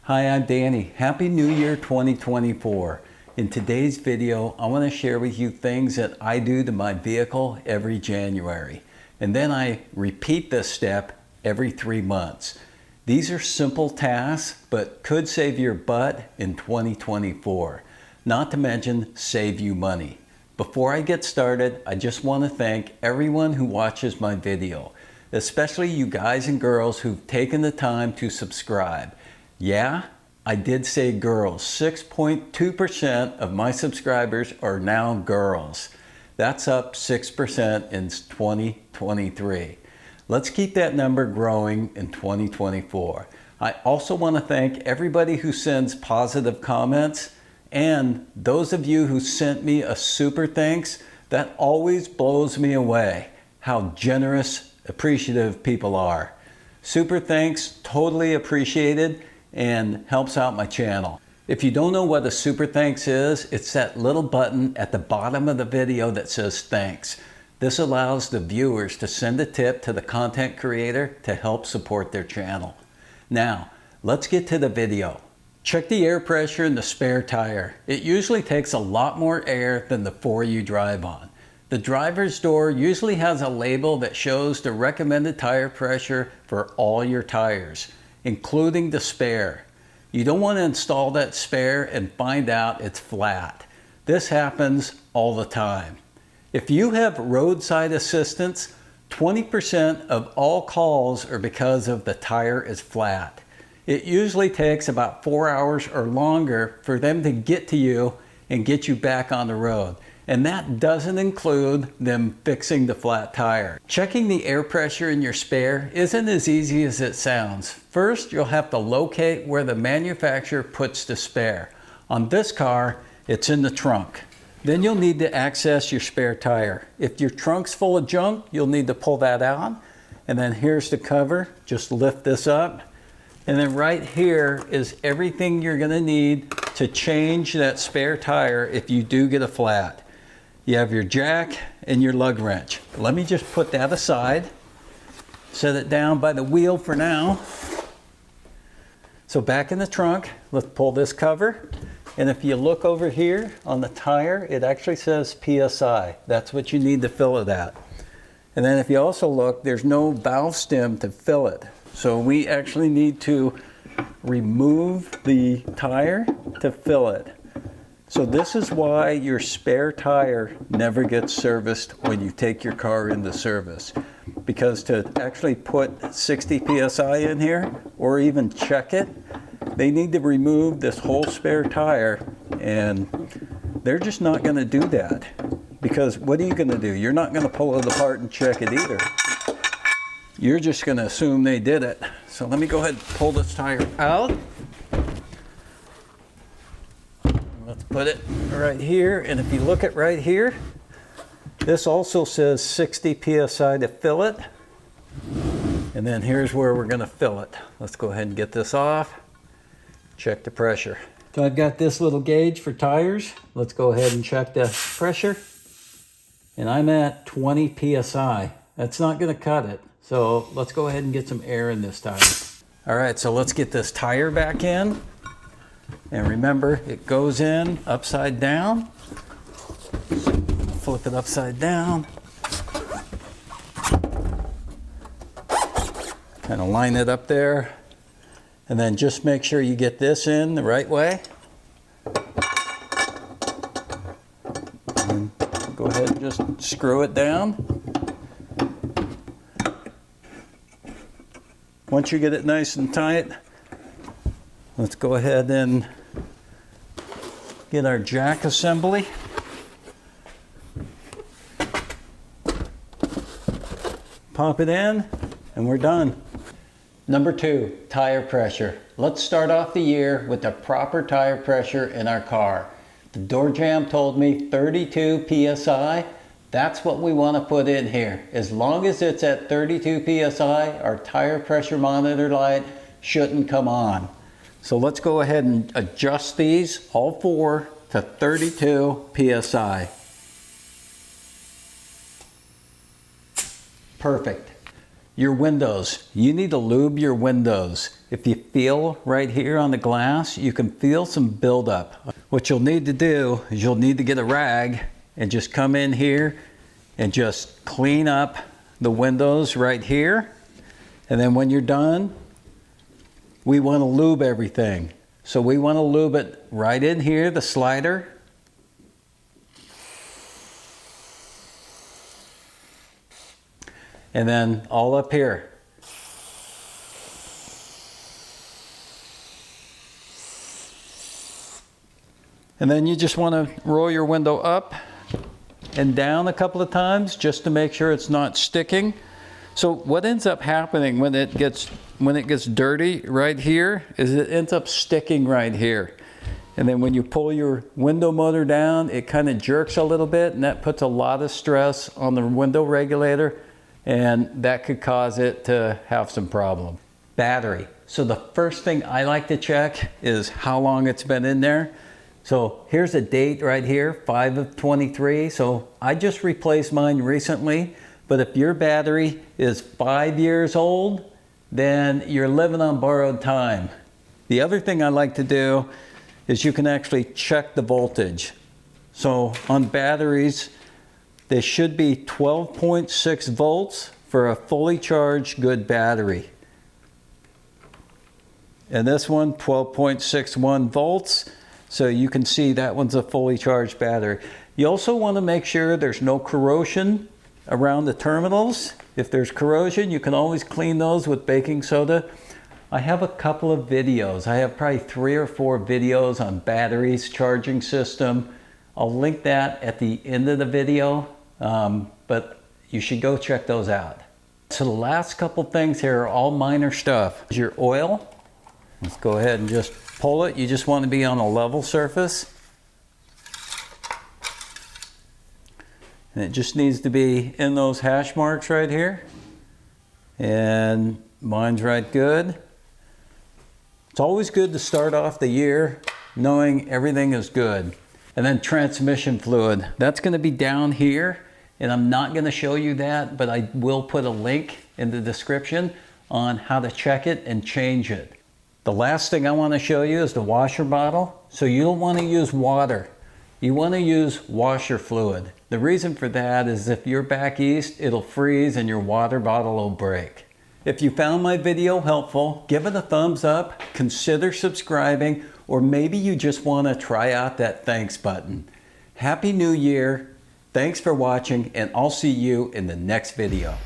Hi, I'm Danny. Happy New Year 2024. In today's video, I want to share with you things that I do to my vehicle every January. And then I repeat this step every 3 months. These are simple tasks, but could save your butt in 2024. Not to mention save you money. Before I get started, I just want to thank everyone who watches my video, especially you guys and girls who've taken the time to subscribe. Yeah, I did say girls. 6.2% of my subscribers are now girls. That's up 6% in 2023. Let's keep that number growing in 2024. I also want to thank everybody who sends positive comments and those of you who sent me a super thanks. That always blows me away, how generous, appreciative people are. Super thanks, totally appreciated, and helps out my channel. If you don't know what a super thanks is, it's that little button at the bottom of the video that says thanks. This allows the viewers to send a tip to the content creator to help support their channel. Now, let's get to the video. Check the air pressure in the spare tire. It usually takes a lot more air than the 4 you drive on. The driver's door usually has a label that shows the recommended tire pressure for all your tires, including the spare. You don't want to install that spare and find out it's flat. This happens all the time. If you have roadside assistance, 20% of all calls are because of the tire is flat. It usually takes about 4 hours or longer for them to get to you and get you back on the road. And that doesn't include them fixing the flat tire. Checking the air pressure in your spare isn't as easy as it sounds. First, you'll have to locate where the manufacturer puts the spare. On this car, it's in the trunk. Then you'll need to access your spare tire. If your trunk's full of junk, you'll need to pull that out. And then here's the cover. Just lift this up. And then right here is everything you're gonna need to change that spare tire if you do get a flat. You have your jack and your lug wrench. Let me just put that aside. Set it down by the wheel for now. So back in the trunk, let's pull this cover. And if you look over here on the tire, it actually says PSI. That's what you need to fill it at. And then if you also look, there's no valve stem to fill it. So we actually need to remove the tire to fill it. So this is why your spare tire never gets serviced when you take your car into service. Because to actually put 60 PSI in here, or even check it, they need to remove this whole spare tire, and they're just not gonna do that. Because what are you gonna do? You're not gonna pull it apart and check it either. You're just gonna assume they did it. So let me go ahead and pull this tire out. Let's put it right here, and if you look at right here, this also says 60 PSI to fill it. And then here's where we're gonna fill it. Let's go ahead and get this off. Check the pressure. So I've got this little gauge for tires. Let's go ahead and check the pressure. And I'm at 20 PSI. That's not gonna cut it. So let's go ahead and get some air in this tire. All right, so let's get this tire back in. And remember, it goes in upside down. Flip it upside down. Kind of line it up there. And then just make sure you get this in the right way. And go ahead and just screw it down. Once you get it nice and tight, let's go ahead and get our jack assembly. Pop it in, and we're done. Number 2, tire pressure. Let's start off the year with the proper tire pressure in our car. The door jamb told me 32 PSI. That's what we want to put in here. As long as it's at 32 PSI, our tire pressure monitor light shouldn't come on. So let's go ahead and adjust these, all 4, to 32 PSI. Perfect. Your windows. You need to lube your windows. If you feel right here on the glass, you can feel some buildup. What you'll need to do is you'll need to get a rag and just come in here and just clean up the windows right here. And then when you're done, we want to lube everything. So we want to lube it right in here, the slider. And then all up here. And then you just want to roll your window up and down a couple of times just to make sure it's not sticking. So what ends up happening when it gets dirty right here is it ends up sticking right here. And then when you pull your window motor down, it kind of jerks a little bit, and that puts a lot of stress on the window regulator, and that could cause it to have some problem. Battery. So the first thing I like to check is how long it's been in there. So here's a date right here, 5 of 23. So I just replaced mine recently, but if your battery is 5 years old, then you're living on borrowed time. The other thing I like to do is you can actually check the voltage. So on batteries, they should be 12.6 volts for a fully charged good battery. And this one, 12.61 volts. So you can see that one's a fully charged battery. You also want to make sure there's no corrosion around the terminals. If there's corrosion, you can always clean those with baking soda. I have a couple of videos. I have probably 3 or 4 videos on batteries, charging system. I'll link that at the end of the video, but you should go check those out. So the last couple things here are all minor stuff. Your oil. Let's go ahead and just pull it. You just want to be on a level surface. And it just needs to be in those hash marks right here. And mine's right good. It's always good to start off the year knowing everything is good. And then transmission fluid. That's going to be down here. And I'm not going to show you that, but I will put a link in the description on how to check it and change it. The last thing I want to show you is the washer bottle. So you don't want to use water. You want to use washer fluid. The reason for that is if you're back east, it'll freeze and your water bottle will break. If you found my video helpful, give it a thumbs up, consider subscribing, or maybe you just want to try out that thanks button. Happy New Year. Thanks for watching, and I'll see you in the next video.